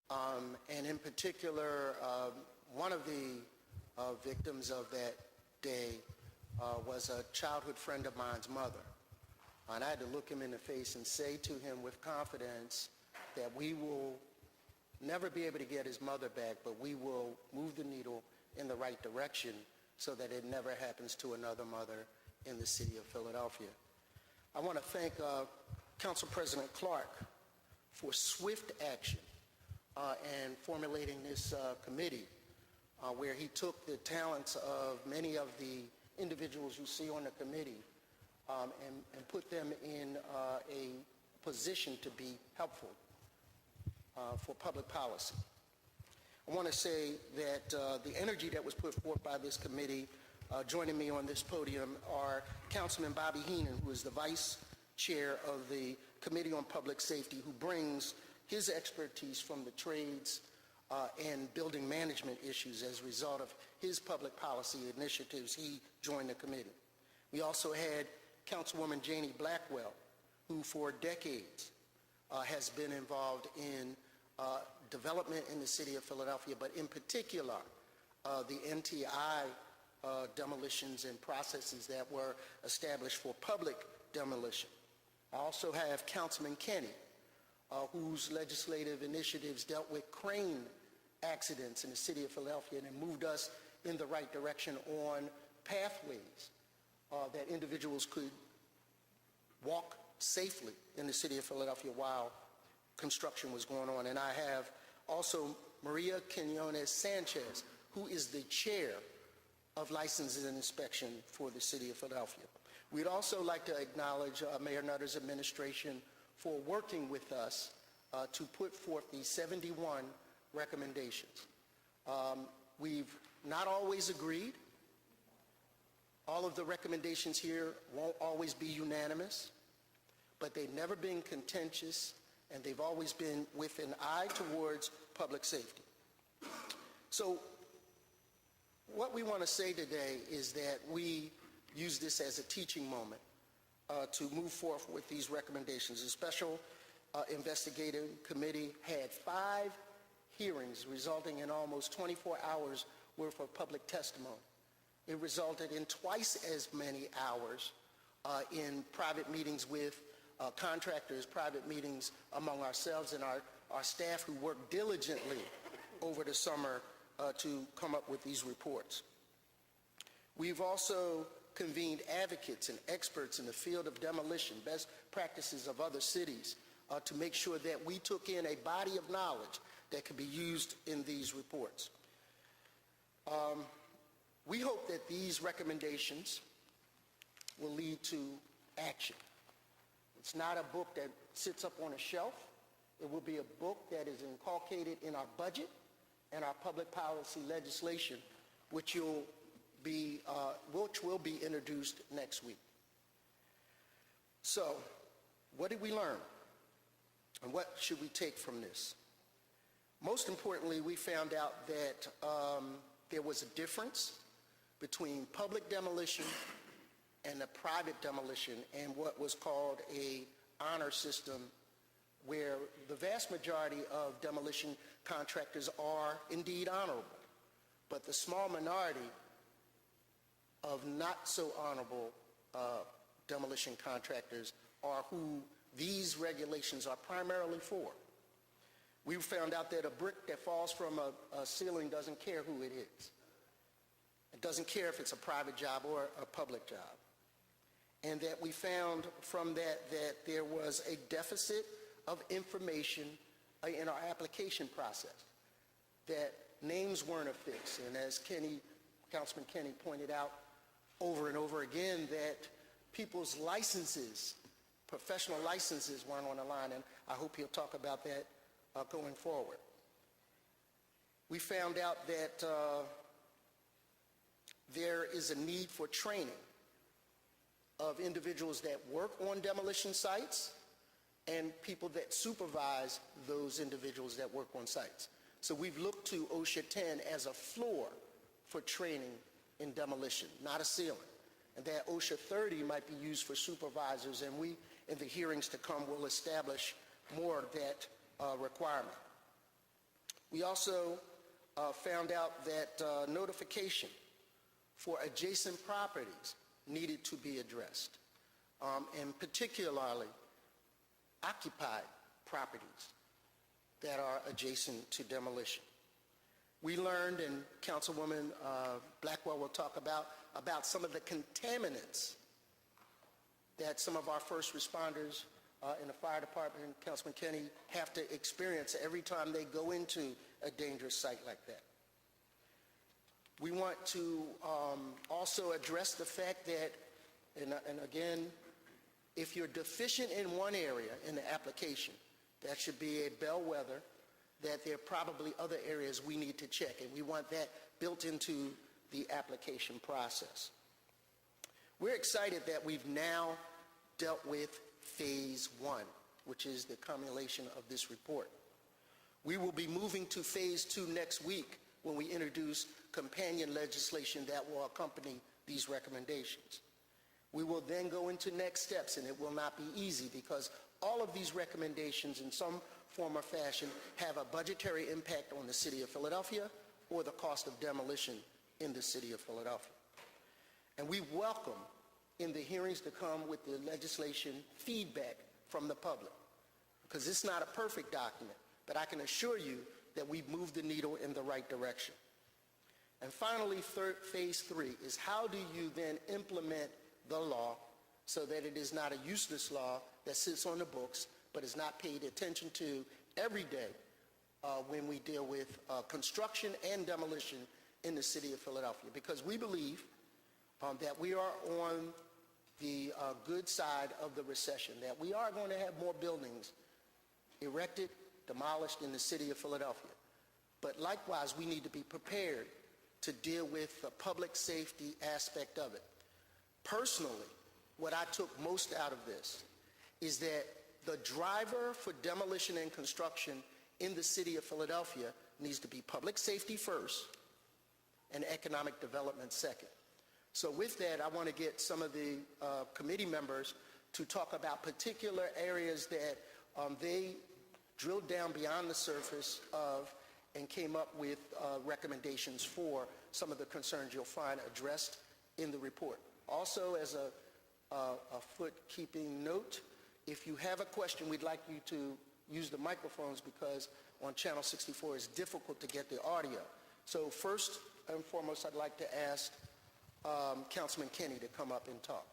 And in particular, one of the victims of that day was a childhood friend of mine's mother. And I had to look him in the face and say to him with confidence that we will never be able to get his mother back, but we will move the needle in the right direction so that it never happens to another mother in the city of Philadelphia. I want to thank Council President Clark for swift action and formulating this committee where he took the talents of many of the individuals you see on the committee and put them in a position to be helpful for public policy. I want to say that the energy that was put forth by this committee, joining me on this podium, are Councilman Bobby Henon, who is the Vice Chair of the Committee on Public Safety, who brings his expertise from the trades and building management issues as a result of his public policy initiatives. He joined the committee. We also had Councilwoman Jannie Blackwell, who for decades has been involved in development in the city of Philadelphia, but in particular, the NTI demolitions and processes that were established for public demolition. I also have Councilman Kenney, whose legislative initiatives dealt with crane accidents in the city of Philadelphia and moved us in the right direction on pathways that individuals could walk safely in the city of Philadelphia while construction was going on. And I have also Maria Quinones-Sanchez, who is the chair of Licenses and Inspection for the city of Philadelphia. We'd also like to acknowledge Mayor Nutter's administration for working with us to put forth the 71 recommendations. We've not always agreed. All of the recommendations here won't always be unanimous, but they've never been contentious, and they've always been with an eye towards public safety. So what we want to say today is that we use this as a teaching moment to move forward with these recommendations. The Special Investigative Committee had 5 hearings resulting in almost 24 hours worth of public testimony. It resulted in twice as many hours in private meetings with contractors, private meetings among ourselves and our staff who worked diligently over the summer to come up with these reports. We've also convened advocates and experts in the field of demolition, best practices of other cities, to make sure that we took in a body of knowledge that could be used in these reports. We hope that these recommendations will lead to action. It's not a book that sits up on a shelf. It will be a book that is inculcated in our budget and our public policy legislation, which will be introduced next week. So, what did we learn? And what should we take from this? Most importantly, we found out that there was a difference between public demolition and the private demolition and what was called a honor system, where the vast majority of demolition contractors are indeed honorable, but the small minority of not so honorable demolition contractors are who these regulations are primarily for. We found out that a brick that falls from a ceiling doesn't care who it is. It doesn't care if it's a private job or a public job. And that we found from that there was a deficit of information in our application process, that names weren't affixed. And as Councilman Kenney pointed out over and over again, that people's licenses, professional licenses, weren't on the line, and I hope he'll talk about that going forward. We found out that there is a need for training of individuals that work on demolition sites and people that supervise those individuals that work on sites. So we've looked to OSHA 10 as a floor for training in demolition, not a ceiling. And that OSHA 30 might be used for supervisors, and we, in the hearings to come, will establish more of that requirement. We also found out that notification for adjacent properties needed to be addressed, and particularly occupied properties that are adjacent to demolition. We learned, and Councilwoman Blackwell will talk about some of the contaminants that some of our first responders in the fire department, Councilman Kenney, have to experience every time they go into a dangerous site like that. We want to also address the fact that, and again, if you're deficient in one area in the application, that should be a bellwether that there are probably other areas we need to check, and we want that built into the application process. We're excited that we've now dealt with phase 1, which is the culmination of this report. We will be moving to phase 2 next week when we introduce companion legislation that will accompany these recommendations. We will then go into next steps, and it will not be easy because all of these recommendations in some form or fashion have a budgetary impact on the city of Philadelphia or the cost of demolition in the city of Philadelphia. And we welcome in the hearings to come with the legislation feedback from the public, because it's not a perfect document, but I can assure you that we've moved the needle in the right direction. And finally, phase 3 is how do you then implement the law so that it is not a useless law that sits on the books but is not paid attention to every day when we deal with construction and demolition in the city of Philadelphia, because we believe that we are on the good side of the recession, that we are going to have more buildings erected, demolished in the city of Philadelphia. But likewise, we need to be prepared to deal with the public safety aspect of it. Personally, what I took most out of this is that the driver for demolition and construction in the city of Philadelphia needs to be public safety first and economic development second. So with that, I want to get some of the committee members to talk about particular areas that they drilled down beyond the surface of and came up with recommendations for some of the concerns you'll find addressed in the report. Also, as a foot-keeping note, if you have a question, we'd like you to use the microphones because on Channel 64 it's difficult to get the audio. So first and foremost, I'd like to ask Councilman Kenney to come up and talk.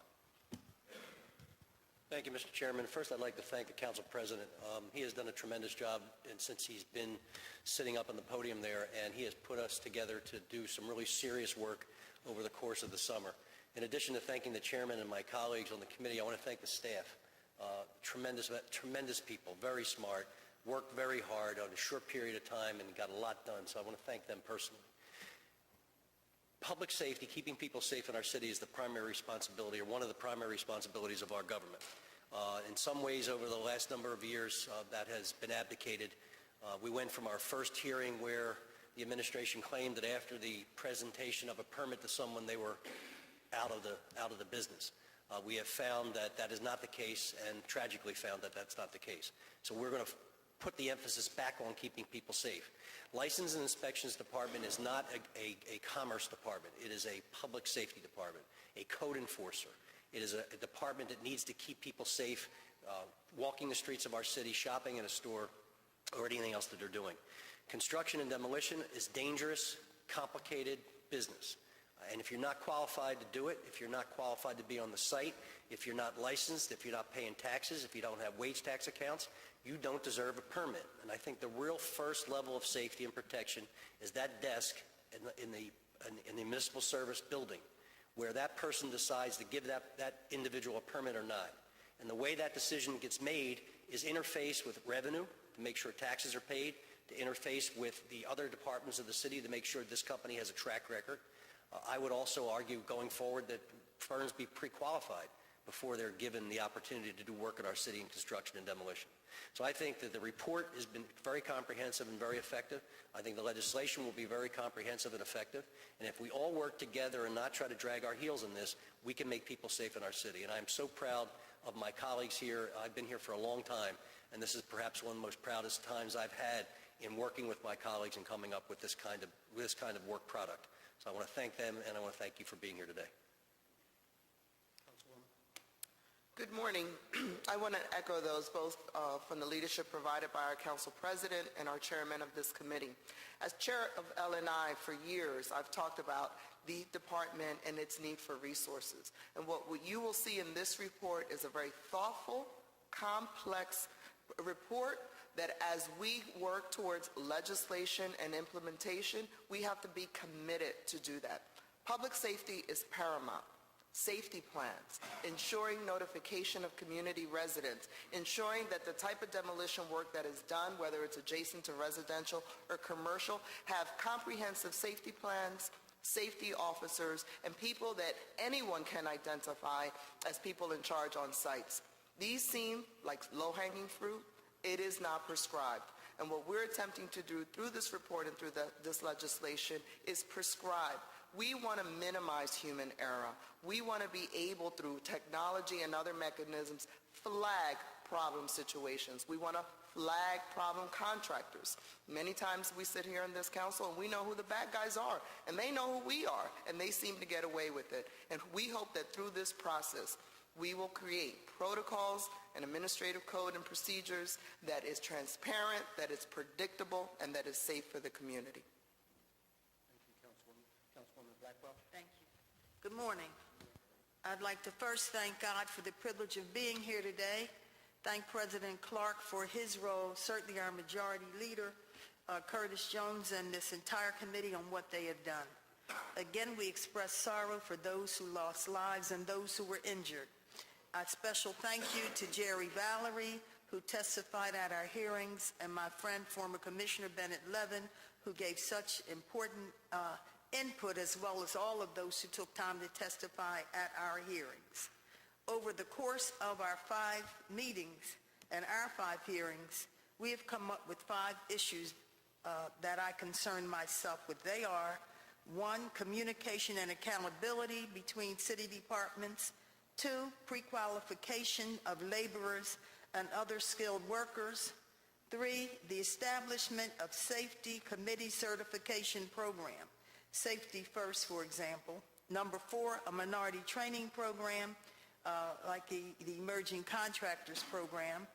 Thank you, Mr. Chairman. First, I'd like to thank the Council President. He has done a tremendous job since he's been sitting up on the podium there, and he has put us together to do some really serious work over the course of the summer. In addition to thanking the Chairman and my colleagues on the committee, I want to thank the staff. Tremendous people, very smart, worked very hard on a short period of time and got a lot done, so I want to thank them personally. Public safety, keeping people safe in our city is the primary responsibility, or one of the primary responsibilities of our government. In some ways, over the last number of years, that has been abdicated. We went from our first hearing where the administration claimed that after the presentation of a permit to someone, they were out of the business. We have found that that is not the case, and tragically found that that's not the case. So we're going to put the emphasis back on keeping people safe. License and Inspections Department is not a commerce department. It is a public safety department, a code enforcer. It is a department that needs to keep people safe, walking the streets of our city, shopping in a store, or anything else that they're doing. Construction and demolition is dangerous, complicated business. And if you're not qualified to do it, if you're not qualified to be on the site, if you're not licensed, if you're not paying taxes, if you don't have wage tax accounts, you don't deserve a permit. And I think the real first level of safety and protection is that desk in the municipal service building where that person decides to give that individual a permit or not. And the way that decision gets made is interface with revenue to make sure taxes are paid, to interface with the other departments of the city to make sure this company has a track record. I would also argue going forward that firms be pre-qualified before they're given the opportunity to do work in our city in construction and demolition. So I think that the report has been very comprehensive and very effective. I think the legislation will be very comprehensive and effective. And if we all work together and not try to drag our heels in this, we can make people safe in our city. And I'm so proud of my colleagues here. I've been here for a long time, and this is perhaps one of the most proudest times I've had in working with my colleagues and coming up with this kind of work product. So I want to thank them, and I want to thank you for being here today. Good morning. I want to echo those both from the leadership provided by our council president and our chairman of this committee. As chair of L&I for years, I've talked about the department and its need for resources. And what you will see in this report is a very thoughtful, complex report that as we work towards legislation and implementation, we have to be committed to do that. Public safety is paramount. Safety plans, ensuring notification of community residents, ensuring that the type of demolition work that is done, whether it's adjacent to residential or commercial, have comprehensive safety plans, safety officers, and people that anyone can identify as people in charge on sites. These seem like low-hanging fruit. It is not prescribed. And what we're attempting to do through this report and through this legislation is prescribe. We want to minimize human error. We want to be able, through technology and other mechanisms, flag problem situations. We want to flag problem contractors. Many times we sit here in this council and we know who the bad guys are, and they know who we are, and they seem to get away with it. And we hope that through this process, we will create protocols and administrative code and procedures that is transparent, that is predictable, and that is safe for the community. Councilwoman Blackwell. Thank you. Good morning. I'd like to first thank God for the privilege of being here today. Thank President Clark for his role, certainly our majority leader, Curtis Jones, and this entire committee on what they have done. Again, we express sorrow for those who lost lives and those who were injured. A special thank you to Jerry Valerie, who testified at our hearings, and my friend, former Commissioner Bennett Levin, who gave such important input, as well as all of those who took time to testify at our hearings. Over the course of our 5 meetings and our 5 hearings, we have come up with 5 issues that I concern myself with. They are: 1, communication and accountability between city departments; 2, pre-qualification of laborers and other skilled workers; 3, the establishment of safety committee certification program. Safety First, for example. Number 4, a minority training program, like the Emerging Contractors Program.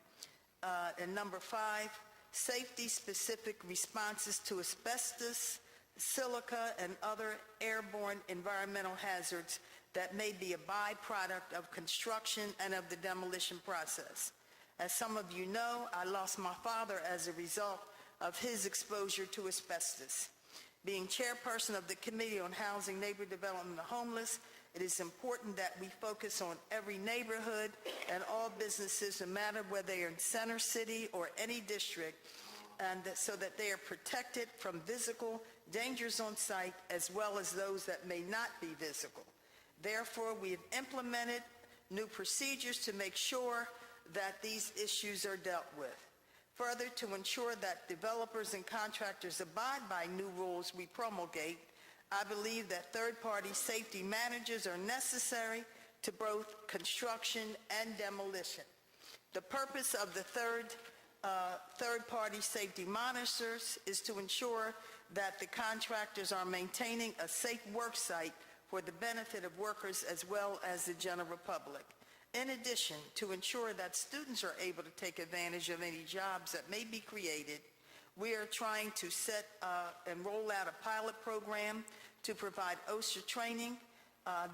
And number 5, safety-specific responses to asbestos, silica, and other airborne environmental hazards that may be a byproduct of construction and of the demolition process. As some of you know, I lost my father as a result of his exposure to asbestos. Being chairperson of the Committee on Housing, Neighbor Development, and the Homeless, it is important that we focus on every neighborhood and all businesses, no matter whether they are in Center City or any district, and so that they are protected from physical dangers on site, as well as those that may not be physical. Therefore, we have implemented new procedures to make sure that these issues are dealt with. Further, to ensure that developers and contractors abide by new rules we promulgate, I believe that third-party safety managers are necessary to both construction and demolition. The purpose of the third-party safety monitors is to ensure that the contractors are maintaining a safe work site for the benefit of workers as well as the general public. In addition, to ensure that students are able to take advantage of any jobs that may be created, we are trying to set and roll out a pilot program to provide OSHA training,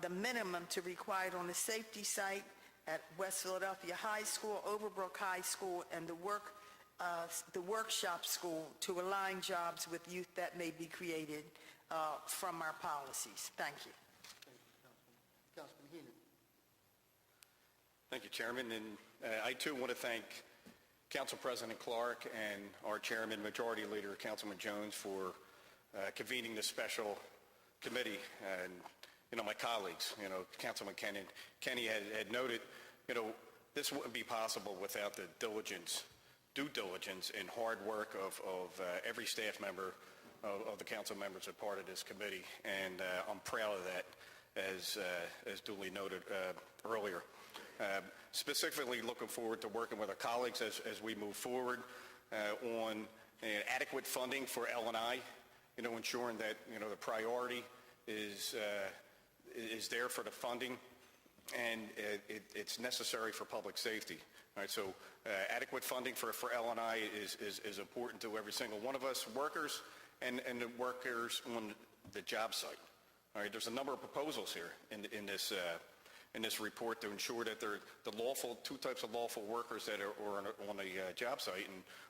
the minimum to required on a safety site at West Philadelphia High School, Overbrook High School, and the workshop school to align jobs with youth that may be created from our policies. Thank you. Thank you, Councilman Henon. Thank you, Chairman, and I too want to thank Council President Clark and our Chairman, Majority Leader, Councilman Jones, for convening this special committee, and my colleagues, Councilman Kenney had noted, this wouldn't be possible without the due diligence and hard work of every staff member of the council members are part of this committee, and I'm proud of that, as duly noted earlier. Specifically looking forward to working with our colleagues as we move forward on adequate funding for L&I, ensuring that, the priority is there for the funding, and it's necessary for public safety. All right, so adequate funding for L&I is important to every single one of us, workers and the workers on the job site. All right, there's a number of proposals here in this report to ensure that they're two types of lawful workers that are on a job site,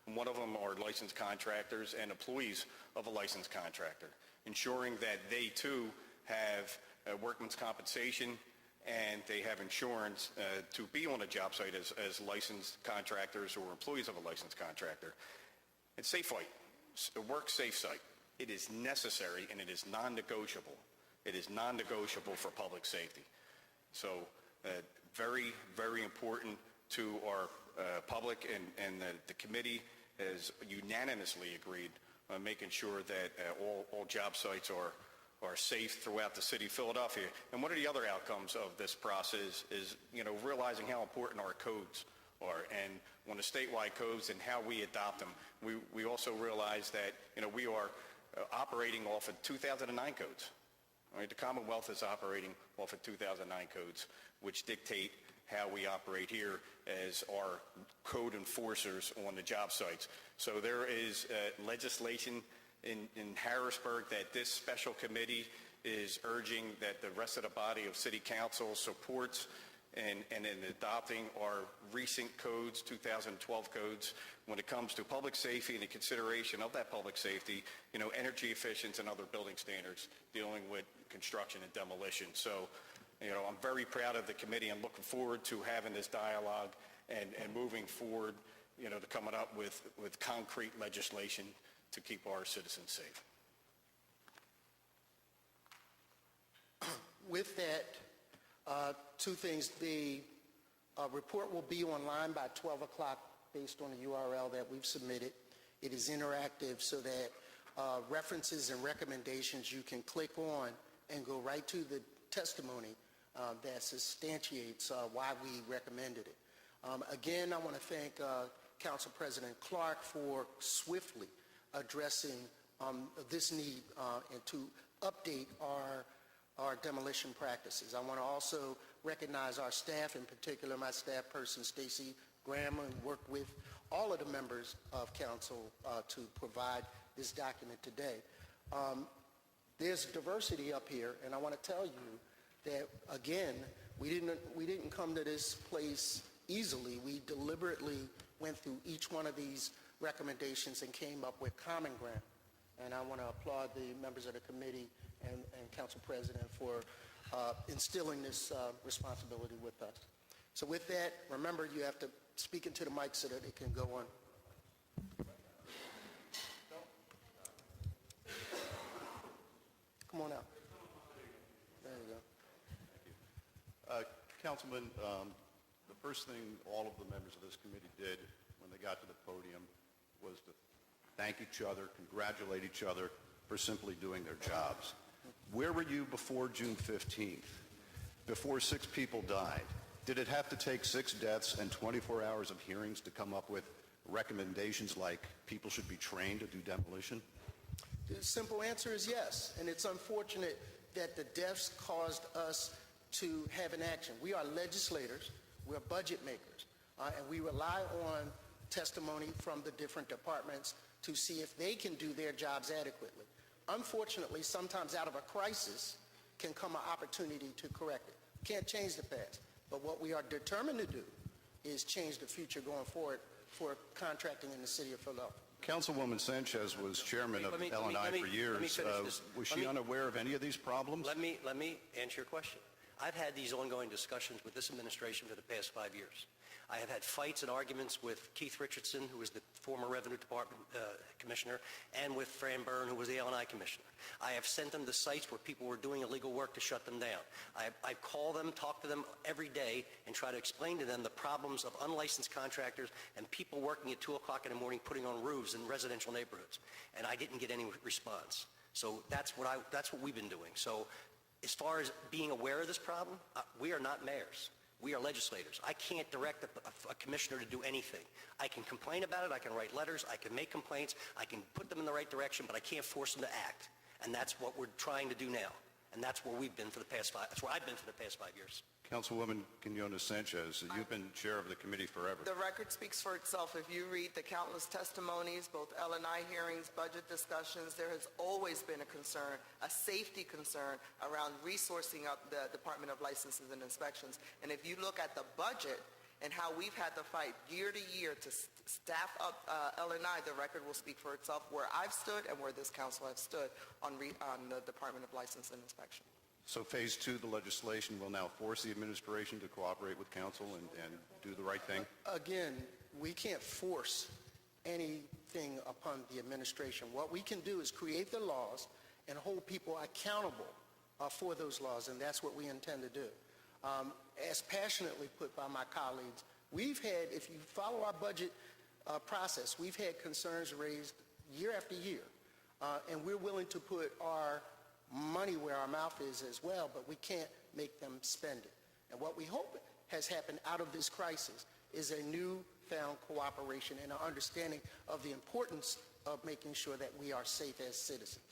and one of them are licensed contractors and employees of a licensed contractor, ensuring that they too have workman's compensation and they have insurance to be on a job site as licensed contractors or employees of a licensed contractor. And safe site, a work safe site. It is necessary and it is non-negotiable. It is non-negotiable for public safety. So very, very important to our public, and the committee has unanimously agreed on making sure that all job sites are safe throughout the city of Philadelphia. And one of the other outcomes of this process is, realizing how important our codes are, and on the statewide codes and how we adopt them. We also realize that, we are operating off of 2009 codes. All right, the Commonwealth is operating off of 2009 codes, which dictate how we operate here as our code enforcers on the job sites. So there is legislation in Harrisburg that this special committee is urging that the rest of the body of city council supports, and in adopting our recent codes, 2012 codes, when it comes to public safety and the consideration of that public safety, energy efficiency and other building standards dealing with construction and demolition. So, I'm very proud of the committee. I'm looking forward to having this dialogue and moving forward, to coming up with concrete legislation to keep our citizens safe. With that, two things. The report will be online by 12 o'clock based on the URL that we've submitted. It is interactive so that references and recommendations you can click on and go right to the testimony that substantiates why we recommended it. Again, I want to thank Council President Clark for swiftly addressing this need and to update our demolition practices. I want to also recognize our staff, in particular my staff person, Stacy Graham, who worked with all of the members of council to provide this document today. There's diversity up here, and I want to tell you that, again, we didn't come to this place easily. We deliberately went through each one of these recommendations and came up with common ground. And I want to applaud the members of the committee and Council President for instilling this responsibility with us. So with that, remember, you have to speak into the mic so that it can go on. Come on out. There you go. Councilman, the first thing all of the members of this committee did when they got to the podium was to thank each other, congratulate each other for simply doing their jobs. Where were you before June 15th? Before 6 people died? Did it have to take 6 deaths and 24 hours of hearings to come up with recommendations like people should be trained to do demolition? The simple answer is yes, and it's unfortunate that the deaths caused us to have an action. We are legislators, we're budget makers, and we rely on testimony from the different departments to see if they can do their jobs adequately. Unfortunately, sometimes out of a crisis can come an opportunity to correct it. Can't change the past, but what we are determined to do is change the future going forward for contracting in the city of Philadelphia. Councilwoman Sanchez was chairman of L&I for years. Was she unaware of any of these problems? Let me answer your question. I've had these ongoing discussions with this administration for the past 5 years. I have had fights and arguments with Keith Richardson, who was the former Revenue Department Commissioner, and with Fran Byrne, who was the L&I Commissioner. I have sent them to sites where people were doing illegal work to shut them down. I call them, talk to them every day, and try to explain to them the problems of unlicensed contractors and people working at 2 o'clock in the morning putting on roofs in residential neighborhoods. And I didn't get any response. So that's what we've been doing. So as far as being aware of this problem, we are not mayors. We are legislators. I can't direct a commissioner to do anything. I can complain about it, I can write letters, I can make complaints, I can put them in the right direction, but I can't force them to act. And that's what we're trying to do now. And that's where we've been for the past that's where I've been for the past 5 years. Councilwoman Quinones-Sanchez, you've been chair of the committee forever. The record speaks for itself. If you read the countless testimonies, both L&I hearings, budget discussions, there has always been a concern, a safety concern around resourcing up the Department of Licenses and Inspections. And if you look at the budget and how we've had to fight year to year to staff up L&I, the record will speak for itself where I've stood and where this council has stood on the Department of License and Inspection. So phase 2 of the legislation will now force the administration to cooperate with council and do the right thing? Again, we can't force anything upon the administration. What we can do is create the laws and hold people accountable for those laws, and that's what we intend to do. As passionately put by my colleagues, we've had, if you follow our budget process, we've had concerns raised year after year, and we're willing to put our money where our mouth is as well, but we can't make them spend it. And what we hope has happened out of this crisis is a newfound cooperation and an understanding of the importance of making sure that we are safe as citizens.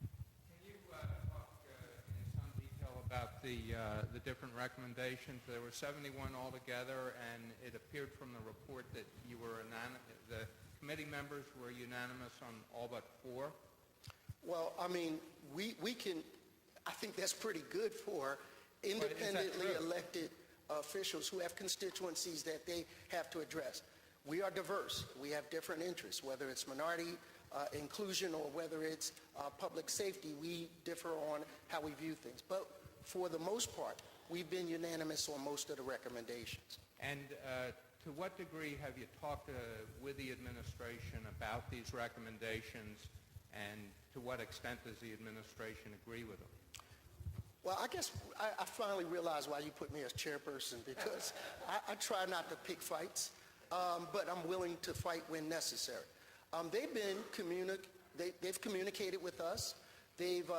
Can you talk in some detail about the different recommendations? There were 71 altogether, and it appeared from the report that you were the committee members were unanimous on all but 4. Well, I mean, we can, I think that's pretty good for independently elected officials who have constituencies that they have to address. We are diverse. We have different interests, whether it's minority inclusion or whether it's public safety. We differ on how we view things. But for the most part, we've been unanimous on most of the recommendations. And to what degree have you talked with the administration about these recommendations, and to what extent does the administration agree with them? Well, I guess I finally realized why you put me as chairperson, because I try not to pick fights, but I'm willing to fight when necessary. They've communicated with us. They've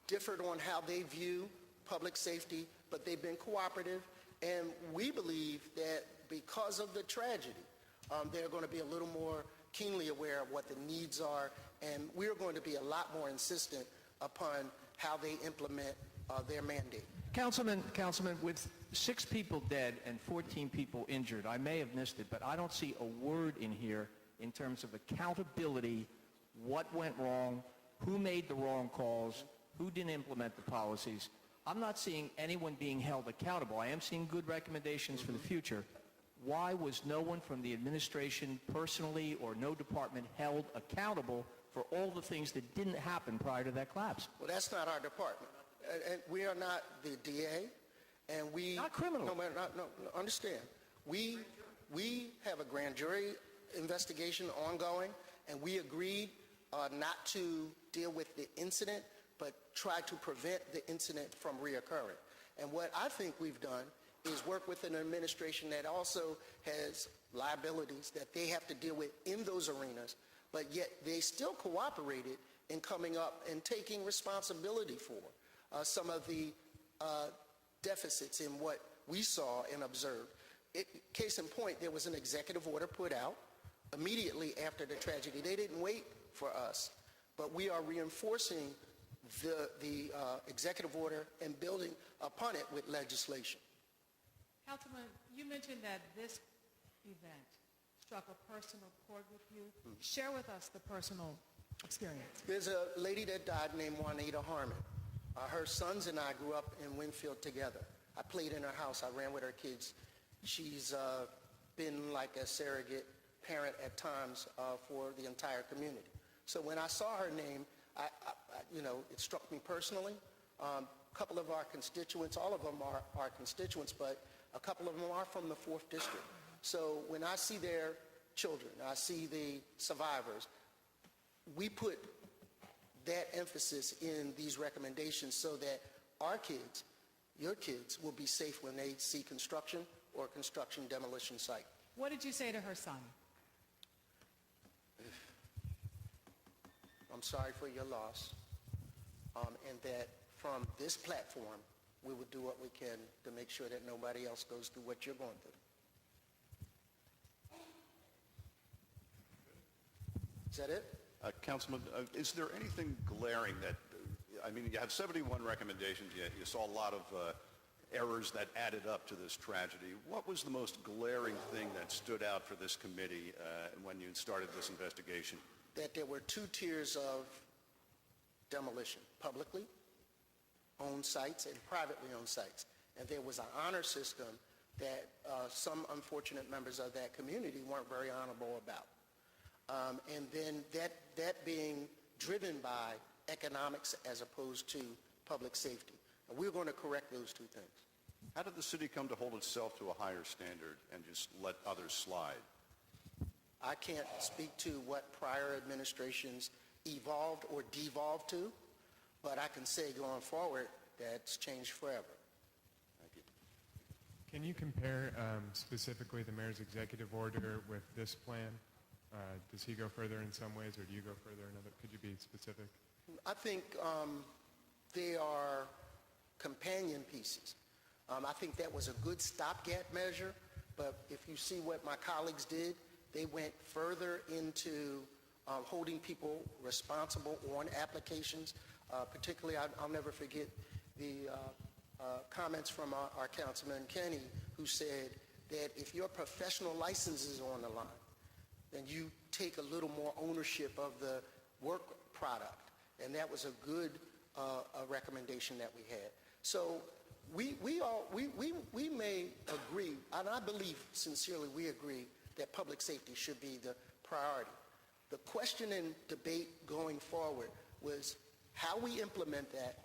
differed on how they view public safety, but they've been cooperative, and we believe that because of the tragedy, they're going to be a little more keenly aware of what the needs are, and we're going to be a lot more insistent upon how they implement their mandate. Councilman, with 6 people dead and 14 people injured, I may have missed it, but I don't see a word in here in terms of accountability, what went wrong, who made the wrong calls, who didn't implement the policies. I'm not seeing anyone being held accountable. I am seeing good recommendations for the future. Why was no one from the administration personally or no department held accountable for all the things that didn't happen prior to that collapse? Well, that's not our department. And we are not the DA, and we... Not criminal. No, understand. We have a grand jury investigation ongoing, and we agreed not to deal with the incident, but try to prevent the incident from reoccurring. And what I think we've done is work with an administration that also has liabilities that they have to deal with in those arenas, but yet they still cooperated in coming up and taking responsibility for some of the deficits in what we saw and observed. Case in point, there was an executive order put out immediately after the tragedy. They didn't wait for us, but we are reinforcing the executive order and building upon it with legislation. Councilman, you mentioned that this event struck a personal chord with you. Share with us the personal experience. There's a lady that died named Juanita Harmon. Her sons and I grew up in Winfield together. I played in her house. I ran with her kids. She's been like a surrogate parent at times for the entire community. So when I saw her name, it struck me personally. A couple of our constituents, all of them are our constituents, but a couple of them are from the 4th District. So when I see their children, I see the survivors, we put that emphasis in these recommendations so that our kids, your kids, will be safe when they see construction or construction demolition site. What did you say to her son? I'm sorry for your loss, and that from this platform, we will do what we can to make sure that nobody else goes through what you're going through. Is that it? Councilman, is there anything glaring that, I mean, you have 71 recommendations, yet you saw a lot of errors that added up to this tragedy. What was the most glaring thing that stood out for this committee when you started this investigation? That there were two tiers of demolition, publicly owned sites and privately owned sites. And there was an honor system that some unfortunate members of that community weren't very honorable about. And then that being driven by economics as opposed to public safety. And we're going to correct those two things. How did the city come to hold itself to a higher standard and just let others slide? I can't speak to what prior administrations evolved or devolved to, but I can say going forward that's changed forever. Thank you. Can you compare specifically the mayor's executive order with this plan? Does he go further in some ways, or do you go further in other? Could you be specific? I think they are companion pieces. I think that was a good stopgap measure, but if you see what my colleagues did, they went further into holding people responsible on applications. Particularly, I'll never forget the comments from our Councilman Kenney, who said that if your professional license is on the line, then you take a little more ownership of the work product. And that was a good recommendation that we had. So we may agree, and I believe sincerely we agree that public safety should be the priority. The question and debate going forward was how we implement that,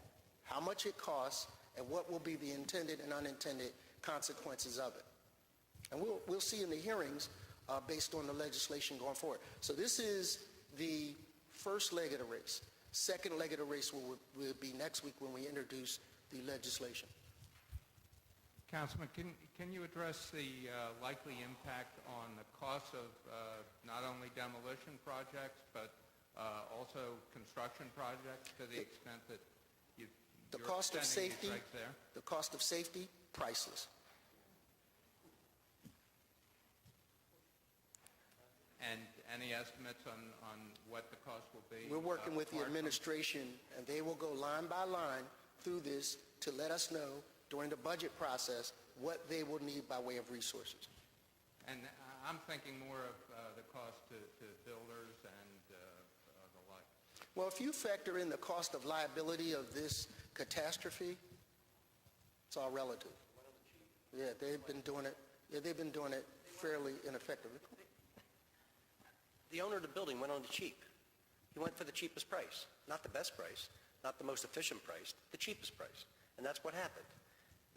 how much it costs, and what will be the intended and unintended consequences of it. And we'll see in the hearings based on the legislation going forward. So this is the first leg of the race. Second leg of the race will be next week when we introduce the legislation. Councilman, can you address the likely impact on the cost of not only demolition projects, but also construction projects to the extent that you're cost of extending safety, these regs there? the cost of safety, priceless. And any estimates on what the cost will be? We're working with the apart from- administration, and they will go line by line through this to let us know during the budget process what they will need by way of resources. And I'm thinking more of the cost to builders and the like. Well, if you factor in the cost of liability of this catastrophe, it's all relative. Yeah, they've been doing it. Yeah, they've been doing it fairly ineffectively. The owner of the building went on the cheap. He went for the cheapest price, not the best price, not the most efficient price, the cheapest price. And that's what happened.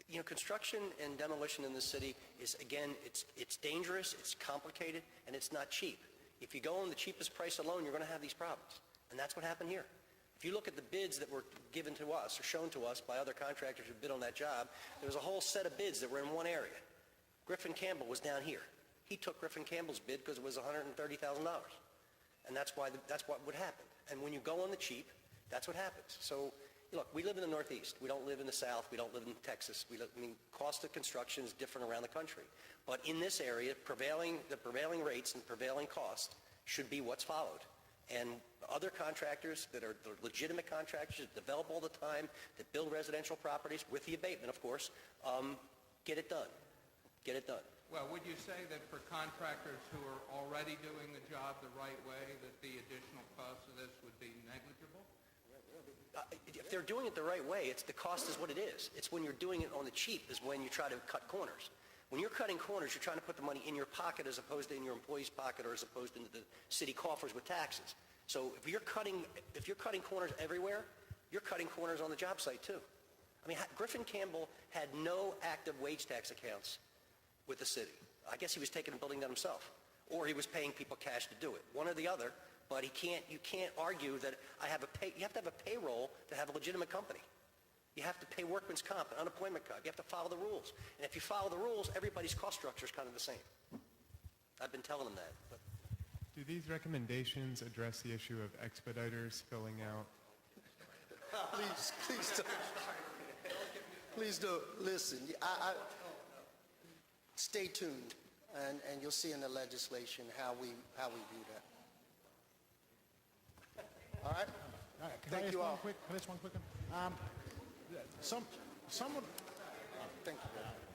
You know, construction and demolition in the city is, again, it's dangerous, it's complicated, and it's not cheap. If you go on the cheapest price alone, you're going to have these problems. And that's what happened here. If you look at the bids that were given to us or shown to us by other contractors who bid on that job, there was a whole set of bids that were in one area. Griffin Campbell was down here. He took Griffin Campbell's bid because it was $130,000. And that's what would happen. And when you go on the cheap, that's what happens. So, look, we live in the Northeast. We don't live in the South. We don't live in Texas. Cost of construction is different around the country. But in this area, the prevailing rates and prevailing cost should be what's followed. And other contractors that are legitimate contractors that develop all the time, that build residential properties with the abatement, of course, get it done. Get it done. Well, would you say that for contractors who are already doing the job the right way, that the additional cost of this would be negligible? If they're doing it the right way, the cost is what it is. It's when you're doing it on the cheap is when you try to cut corners. When you're cutting corners, you're trying to put the money in your pocket as opposed to in your employee's pocket or as opposed to into the city coffers with taxes. So if you're cutting corners everywhere, you're cutting corners on the job site too. I mean, Griffin Campbell had no active wage tax accounts with the city. I guess he was taking the building down himself, or he was paying people cash to do it. One or the other, but you can't argue that you have to have a payroll to have a legitimate company. You have to pay workman's comp and unemployment card. You have to follow the rules. And if you follow the rules, everybody's cost structure is kind of the same. I've been telling them that. But. Do these recommendations address the issue of expediters filling out? Please don't. Please do. Listen, stay tuned, and you'll see in the legislation how we do that. All right? All right, Thank you all. Can I ask one quick one? Someone, Thank you.